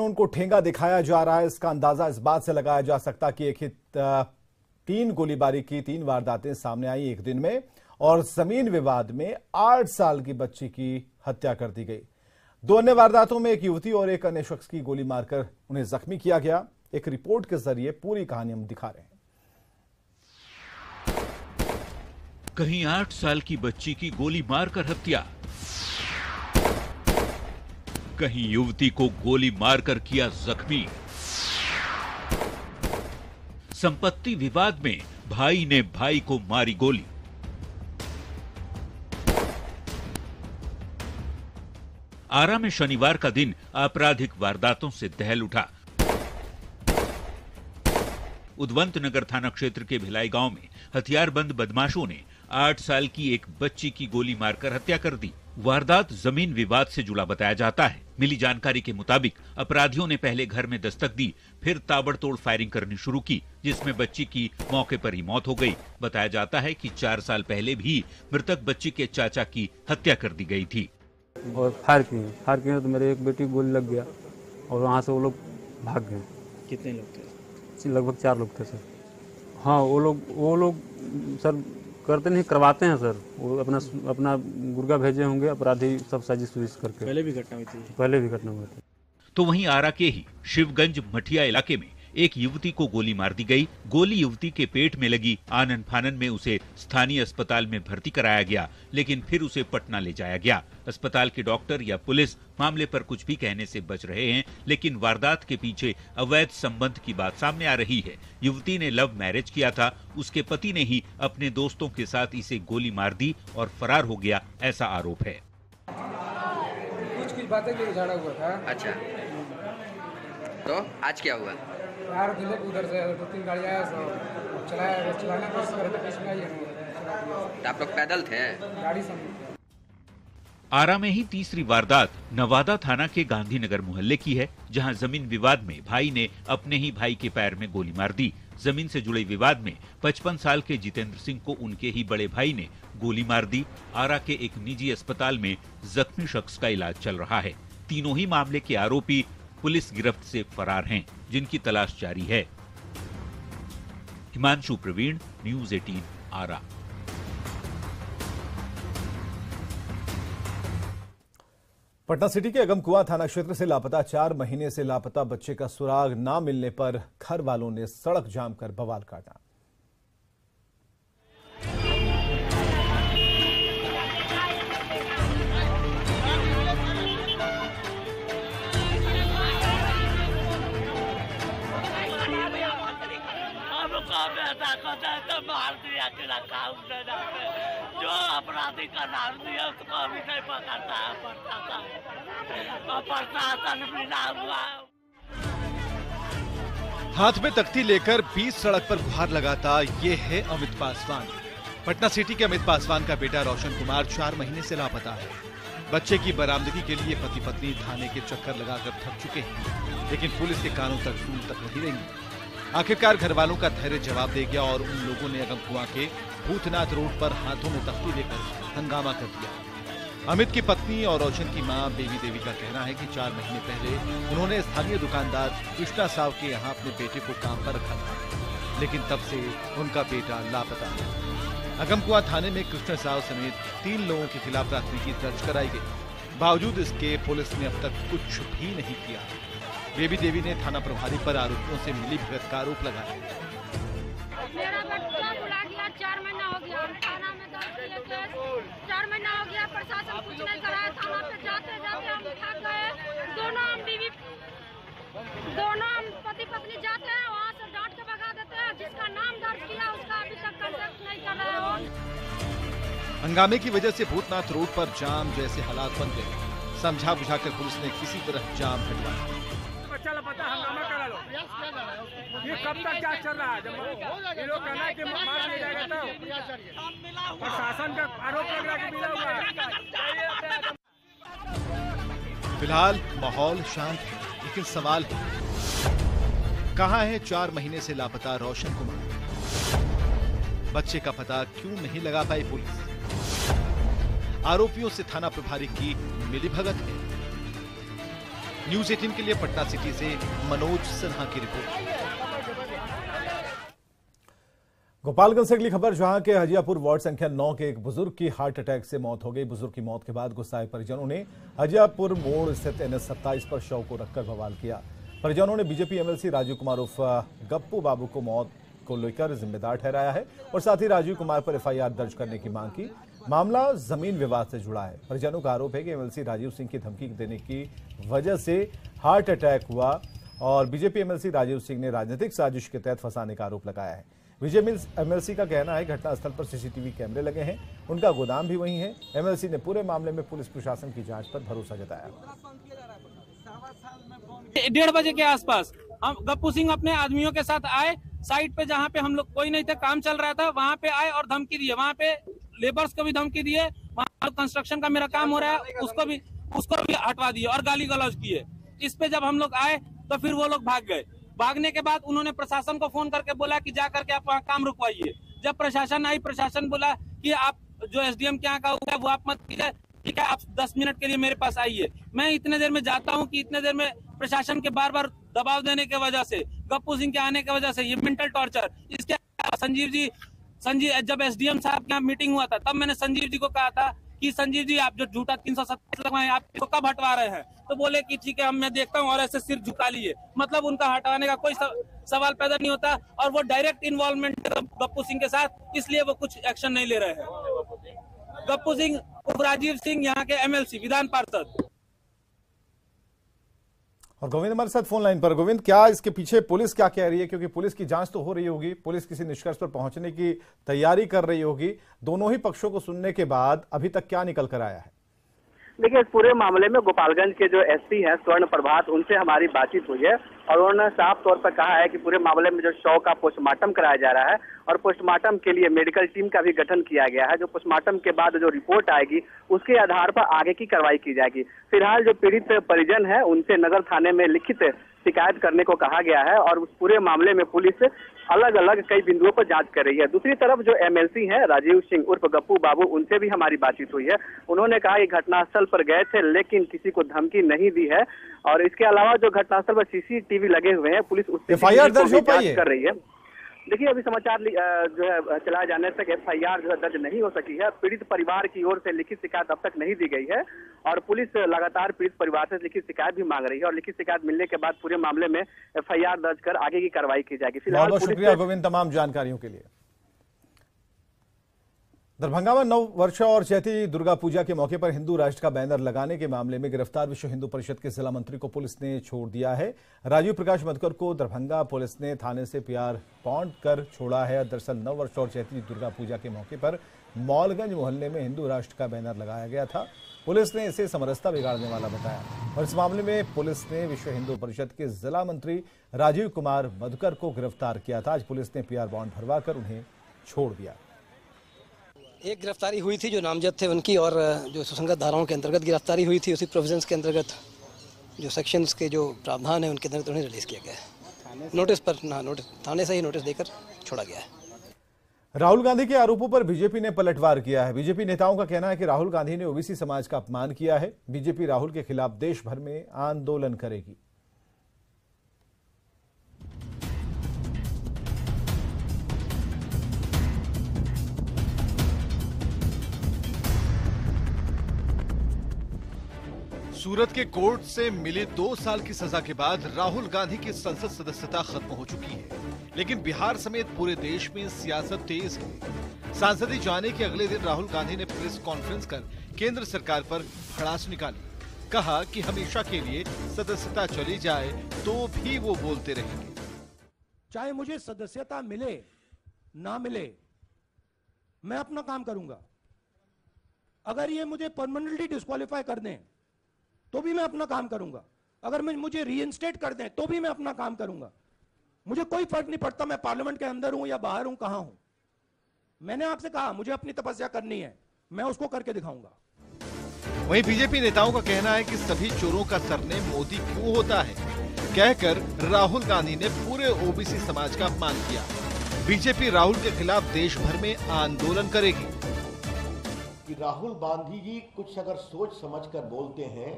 उनको ठेंगा दिखाया जा रहा है। इसका अंदाजा इस बात से लगाया जा सकता कि एक ही 3 गोलीबारी की 3 वारदातें सामने आई एक दिन में और जमीन विवाद में 8 साल की बच्ची की हत्या कर दी गई। 2 अन्य वारदातों में एक युवती और एक अन्य शख्स की गोली मारकर उन्हें जख्मी किया गया। एक रिपोर्ट के जरिए पूरी कहानी हम दिखा रहे हैं। कहीं 8 साल की बच्ची की गोली मारकर हत्या, कहीं युवती को गोली मारकर किया जख्मी। संपत्ति विवाद में भाई ने भाई को मारी गोली। आरा में शनिवार का दिन आपराधिक वारदातों से दहल उठा। उद्वंत नगर थाना क्षेत्र के भिलाई गांव में हथियारबंद बदमाशों ने 8 साल की एक बच्ची की गोली मारकर हत्या कर दी। वारदात जमीन विवाद से जुड़ा बताया जाता है। मिली जानकारी के मुताबिक अपराधियों ने पहले घर में दस्तक दी, फिर ताबड़तोड़ फायरिंग करनी शुरू की, जिसमें बच्ची की मौके पर ही मौत हो गई। बताया जाता है कि 4 साल पहले भी मृतक बच्ची के चाचा की हत्या कर दी गई थी। और फायर किए तो मेरे एक बेटी को गोली लग गया और वहाँ से वो लोग भाग गए। कितने लोग थे? लगभग 4 लोग थे सर। हाँ, वो लोग सर करते नहीं, करवाते हैं सर। वो अपना गुर्गा भेजे होंगे अपराधी, सब साजिश करके। पहले भी घटना हुई थी? पहले भी घटना हुई थी। तो वहीं आरा के ही शिवगंज मठिया इलाके में एक युवती को गोली मार दी गई। गोली युवती के पेट में लगी। आनन फानन में उसे स्थानीय अस्पताल में भर्ती कराया गया, लेकिन फिर उसे पटना ले जाया गया। अस्पताल के डॉक्टर या पुलिस मामले पर कुछ भी कहने से बच रहे हैं, लेकिन वारदात के पीछे अवैध संबंध की बात सामने आ रही है। युवती ने लव मैरिज किया था। उसके पति ने ही अपने दोस्तों के साथ इसे गोली मार दी और फरार हो गया, ऐसा आरोप है। कुछ बातें भी झगड़ा हुआ था। अच्छा, तो आज क्या हुआ? यार उधर से 2-3 गाड़ी आया, चलाना कोशिश कर रहे थे, पीछे आई हम। आप लोग पैदल थे? गाड़ी से। आरा में ही तीसरी वारदात नवादा थाना के गांधीनगर मोहल्ले की है, जहां जमीन विवाद में भाई ने अपने ही भाई के पैर में गोली मार दी। जमीन से जुड़े विवाद में 55 साल के जितेंद्र सिंह को उनके ही बड़े भाई ने गोली मार दी। आरा के एक निजी अस्पताल में जख्मी शख्स का इलाज चल रहा है। तीनों ही मामले के आरोपी पुलिस गिरफ्त से फरार हैं, जिनकी तलाश जारी है। हिमांशु प्रवीण, न्यूज़ 18 आरा। पटना सिटी के अगमकुआं थाना क्षेत्र से लापता 4 महीने से लापता बच्चे का सुराग न मिलने पर घर वालों ने सड़क जाम कर बवाल काटा। मार दिया, जो अपराधी का नाम दिया उसको अभी नहीं पकड़ता है प्रशासन मिला हुआ। हाथ में तख्ती लेकर बीच सड़क पर गुहार लगाता ये है अमित पासवान। पटना सिटी के अमित पासवान का बेटा रोशन कुमार 4 महीने से लापता है। बच्चे की बरामदगी के लिए पति पत्नी थाने के चक्कर लगाकर थक चुके हैं, लेकिन पुलिस के कानों तक सूल तक नहीं रहेंगी। आखिरकार घर वालों का धैर्य जवाब दे गया और उन लोगों ने अगमकुआं के भूतनाथ रोड पर हाथों में तख्ती लेकर हंगामा कर दिया। अमित की पत्नी और रोशन की मां बेबी देवी का कहना है कि 4 महीने पहले उन्होंने स्थानीय दुकानदार कृष्णा साव के यहाँ अपने बेटे को काम पर रखा था, लेकिन तब से उनका बेटा लापता है। अगमकुआं थाने में कृष्णा साव समेत 3 लोगों के खिलाफ प्राथमिकी दर्ज कराई गई। बावजूद इसके पुलिस ने अब तक कुछ भी नहीं किया। बेबी देवी ने थाना प्रभारी पर आरोपियों से मिलीभगत का आरोप लगाया। मेरा बच्चा बुला गया, 4 महीना हो गया, थाना में दर्ज किए केस, 4 महीना हो गया, प्रशासन कुछ नहीं कराया। थाना पे जाते हम थक गए। दोनों हम पति पत्नी जाते हैं, वहाँ से डांट के भगा देते हैं। जिसका नाम दर्ज किया उसका अभी तक कांटेक्ट नहीं कर रहे हो। हंगामे की वजह से भूतनाथ रोड पर जाम जैसे हालात बन गए। समझा बुझाकर पुलिस ने किसी तरह जाम हटवाया। पता हंगामा करा लो, ये कब तक क्या चल रहा है? जब ये लोग कहना है कि मार दिया जाएगा तो प्रशासन का आरोप लग रहा है कि मिला हुआ है। फिलहाल माहौल शांत है, लेकिन सवाल है कहां है 4 महीने से लापता रोशन कुमार? बच्चे का पता क्यों नहीं लगा पाई पुलिस? आरोपियों से थाना प्रभारी की मिलीभगत है न्यूज 18 के लिए पटना सिटी से मनोज सिन्हा की रिपोर्ट। गोपालगंज से अगली खबर, जहां के हजियापुर वार्ड संख्या 9 के एक बुजुर्ग की हार्ट अटैक से मौत हो गई। बुजुर्ग की मौत के बाद गुस्साए परिजनों ने हजियापुर मोड़ स्थित NH-27 पर शव को रखकर बवाल किया। परिजनों ने बीजेपी MLC राजीव कुमार उर्फ गप्पू बाबू को मौत को लेकर जिम्मेदार ठहराया है और साथ ही राजीव कुमार पर FIR दर्ज करने की मांग की। मामला जमीन विवाद से जुड़ा है। परिजनों का आरोप है कि MLC राजीव सिंह की धमकी देने की वजह से हार्ट अटैक हुआ और बीजेपी MLC राजीव सिंह ने राजनीतिक साजिश के तहत फंसाने का आरोप लगाया है। बीजेपी MLC का कहना है घटनास्थल पर CCTV कैमरे लगे हैं, उनका गोदाम भी वहीं है। MLC ने पूरे मामले में पुलिस प्रशासन की जांच पर भरोसा जताया। 1:30 बजे के आसपास हम गप्पू सिंह अपने आदमियों के साथ आए साइट पे, जहाँ पे हम लोग कोई नहीं थे, काम चल रहा था, वहाँ पे आए और धमकी दिए। वहाँ पे लेबर्स को भी धमकी दिए, वहाँ कंस्ट्रक्शन का मेरा काम हो रहा है उसको भी हटवा दिए और गाली गलौज किए। इस पे जब हम लोग आए तो फिर वो लोग भाग गए। भागने के बाद उन्होंने प्रशासन को फोन करके बोला कि जा करके आप वहाँ काम रुकवाइए। जब प्रशासन आई, प्रशासन बोला कि आप जो SDM के यहाँ का हुआ है वो आप मत कीजिए, ठीक है, आप 10 मिनट के लिए मेरे पास आइए। मैं इतने देर में जाता हूँ कि इतने देर में प्रशासन के बार बार दबाव देने की वजह से, गप्पू सिंह के आने की वजह से ये मेंटल टॉर्चर, इसके संजीव जब SDM साहब के यहाँ मीटिंग हुआ था तब मैंने संजीव जी को कहा था कि संजीव जी आप जो झूठा 327 लगवाए आप इसको कब हटवा रहे हैं, तो बोले कि ठीक है हम मैं देखता हूँ और ऐसे सिर झुका लिए। मतलब उनका हटाने का कोई सवाल पैदा नहीं होता और वो डायरेक्ट इन्वॉल्वमेंट गप्पू सिंह के साथ, इसलिए वो कुछ एक्शन नहीं ले रहे हैं। गप्पू सिंह उर्फ राजीव सिंह यहाँ के MLC विधान पार्षद। और गोविंद हमारे साथ फोन लाइन पर। गोविंद, क्या इसके पीछे पुलिस क्या कह रही है, क्योंकि पुलिस की जांच तो हो रही होगी, पुलिस किसी निष्कर्ष पर पहुंचने की तैयारी कर रही होगी, दोनों ही पक्षों को सुनने के बाद अभी तक क्या निकल कर आया है? देखिए, इस पूरे मामले में गोपालगंज के जो SP हैं स्वर्ण प्रभात, उनसे हमारी बातचीत हुई है और उन्होंने साफ तौर पर कहा है कि पूरे मामले में जो शव का पोस्टमार्टम कराया जा रहा है और पोस्टमार्टम के लिए मेडिकल टीम का भी गठन किया गया है। जो पोस्टमार्टम के बाद जो रिपोर्ट आएगी उसके आधार पर आगे की कार्रवाई की जाएगी। फिलहाल जो पीड़ित परिजन है उनसे नगर थाने में लिखित शिकायत करने को कहा गया है और उस पूरे मामले में पुलिस अलग अलग कई बिंदुओं पर जांच कर रही है। दूसरी तरफ जो MLC हैं राजीव सिंह उर्फ गप्पू बाबू, उनसे भी हमारी बातचीत हुई है। उन्होंने कहा कि घटनास्थल पर गए थे लेकिन किसी को धमकी नहीं दी है और इसके अलावा जो घटनास्थल पर CCTV लगे हुए हैं, पुलिस उससे FIR दर्ज हो पाई है कर रही है। देखिए, अभी समाचार जो है चलाए जाने तक FIR जो है दर्ज नहीं हो सकी है। पीड़ित परिवार की ओर से लिखित शिकायत अब तक नहीं दी गई है और पुलिस लगातार पीड़ित परिवार से लिखित शिकायत भी मांग रही है और लिखित शिकायत मिलने के बाद पूरे मामले में FIR दर्ज कर आगे की कार्रवाई की जाएगी। फिलहाल बहुत शुक्रिया गोविंद तमाम जानकारियों के लिए। दरभंगा में नव वर्ष और चैती दुर्गा पूजा के मौके पर हिंदू राष्ट्र का बैनर लगाने के मामले में गिरफ्तार विश्व हिंदू परिषद के जिला मंत्री को पुलिस ने छोड़ दिया है। राजीव प्रकाश मधुकर को दरभंगा पुलिस ने थाने से PR बॉन्ड कर छोड़ा है। दरअसल नव वर्ष और चैती दुर्गा पूजा के मौके पर मौलगंज मोहल्ले में हिंदू राष्ट्र का बैनर लगाया गया था। पुलिस ने इसे समरसता बिगाड़ने वाला बताया और इस मामले में पुलिस ने विश्व हिंदू परिषद के जिला मंत्री राजीव कुमार मधुकर को गिरफ्तार किया था। आज पुलिस ने PR बॉन्ड भरवा कर उन्हें छोड़ दिया। एक गिरफ्तारी हुई थी जो नामजद थे उनकी और जो सुसंगत धाराओं के अंतर्गत गिरफ्तारी हुई थी, उसी प्रोविजंस के अंतर्गत जो सेक्शंस के जो प्रावधान है उनके अंतर्गत उन्हें रिलीज किया गया है। नोटिस पर नोटिस थाने से ही नोटिस देकर छोड़ा गया है। राहुल गांधी के आरोपों पर बीजेपी ने पलटवार किया है। बीजेपी नेताओं का कहना है कि राहुल गांधी ने OBC समाज का अपमान किया है। बीजेपी राहुल के खिलाफ देश भर में आंदोलन करेगी। सूरत के कोर्ट से मिली 2 साल की सजा के बाद राहुल गांधी की संसद सदस्यता खत्म हो चुकी है, लेकिन बिहार समेत पूरे देश में सियासत तेज है। सांसदी जाने के अगले दिन राहुल गांधी ने प्रेस कॉन्फ्रेंस कर केंद्र सरकार पर भड़ास निकाली। कहा कि हमेशा के लिए सदस्यता चली जाए तो भी वो बोलते रहेंगे। चाहे मुझे सदस्यता मिले ना मिले, मैं अपना काम करूंगा। अगर ये मुझे परमानेंटली डिस्क्वालीफाई कर दें तो भी मैं अपना काम करूंगा। अगर मुझे रीइंस्टेट कर दें तो भी मैं अपना काम करूंगा। मुझे कोई फर्क नहीं पड़ता मैं पार्लियामेंट के अंदर हूं या बाहर हूं, कहां हूं। मैंने आपसे कहा मुझे अपनी तपस्या करनी है, मैं उसको करके दिखाऊंगा। वहीं बीजेपी नेताओं का कहना है कि सभी चोरों का सरनेम मोदी क्यों होता है, कहकर राहुल गांधी ने पूरे OBC समाज का अपमान किया। बीजेपी राहुल के खिलाफ देश भर में आंदोलन करेगी। कि राहुल गांधी जी कुछ अगर सोच समझ कर बोलते हैं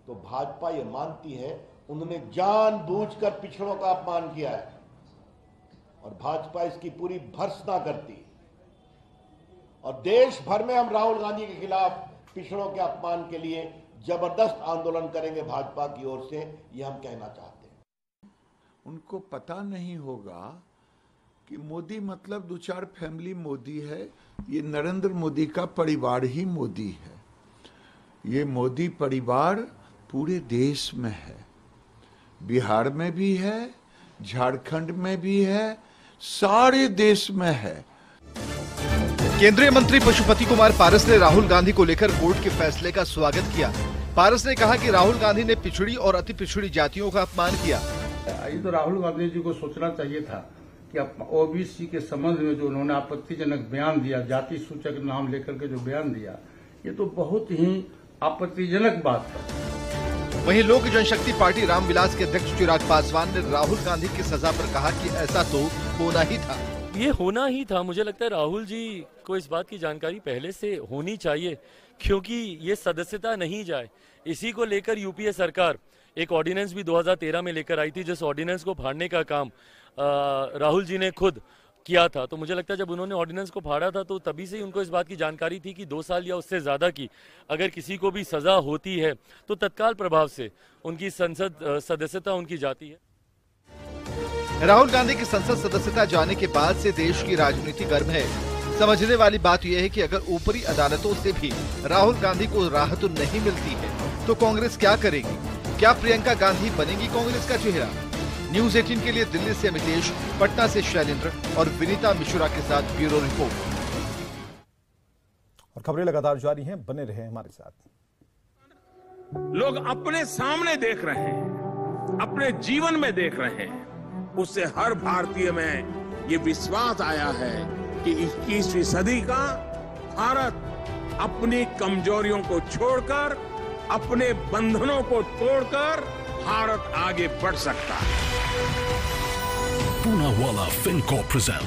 तो भाजपा ये मानती है उन्होंने जानबूझकर पिछड़ों का अपमान किया है और भाजपा इसकी पूरी भर्त्सना करती। और देश भर में हम राहुल गांधी के खिलाफ पिछड़ों के अपमान के लिए जबरदस्त आंदोलन करेंगे भाजपा की ओर से, ये हम कहना चाहते हैं। उनको पता नहीं होगा कि मोदी मतलब 2-4 फैमिली मोदी है, ये नरेंद्र मोदी का परिवार ही मोदी है। ये मोदी परिवार पूरे देश में है, बिहार में भी है, झारखंड में भी है, सारे देश में है। केंद्रीय मंत्री पशुपति कुमार पारस ने राहुल गांधी को लेकर कोर्ट के फैसले का स्वागत किया। पारस ने कहा कि राहुल गांधी ने पिछड़ी और अति पिछड़ी जातियों का अपमान किया। ये तो राहुल गांधी जी को सोचना चाहिए था कि ओबीसी के संबंध में जो उन्होंने आपत्तिजनक बयान दिया, जाति सूचक नाम लेकर के जो बयान दिया, ये तो बहुत ही आपत्तिजनक बात है। वहीं लोक जनशक्ति पार्टी रामविलास के अध्यक्ष चिराग पासवान ने राहुल गांधी की सजा पर कहा कि ऐसा तो होना ही था। ये होना ही था। मुझे लगता है राहुल जी को इस बात की जानकारी पहले से होनी चाहिए, क्योंकि ये सदस्यता नहीं जाए, इसी को लेकर यूपीए सरकार एक ऑर्डिनेंस भी 2013 में लेकर आई थी, जिस ऑर्डिनेंस को फाड़ने का काम राहुल जी ने खुद किया था। तो मुझे लगता है जब उन्होंने ऑर्डिनेंस को फाड़ा था तो तभी से ही उनको इस बात की जानकारी थी कि 2 साल या उससे ज्यादा की अगर किसी को भी सजा होती है तो तत्काल प्रभाव से उनकी संसद सदस्यता उनकी जाती है। राहुल गांधी की संसद सदस्यता जाने के बाद से देश की राजनीति गर्म है। समझने वाली बात यह है कि अगर ऊपरी अदालतों से भी राहुल गांधी को राहत नहीं मिलती है तो कांग्रेस क्या करेगी? क्या प्रियंका गांधी बनेगी कांग्रेस का चेहरा? न्यूज़ 18 के लिए दिल्ली से अमितेश, पटना से शैलेंद्र और विनीता मिश्रा के साथ ब्यूरो रिपोर्ट। और खबरें लगातार जारी हैं, बने रहे हमारे साथ। लोग अपने सामने देख रहे हैं, अपने जीवन में देख रहे हैं, उससे हर भारतीय में ये विश्वास आया है कि 21वीं सदी का भारत अपनी कमजोरियों को छोड़कर, अपने बंधनों को तोड़कर भारत आगे बढ़ सकता है। Poonawalla Fincorp presents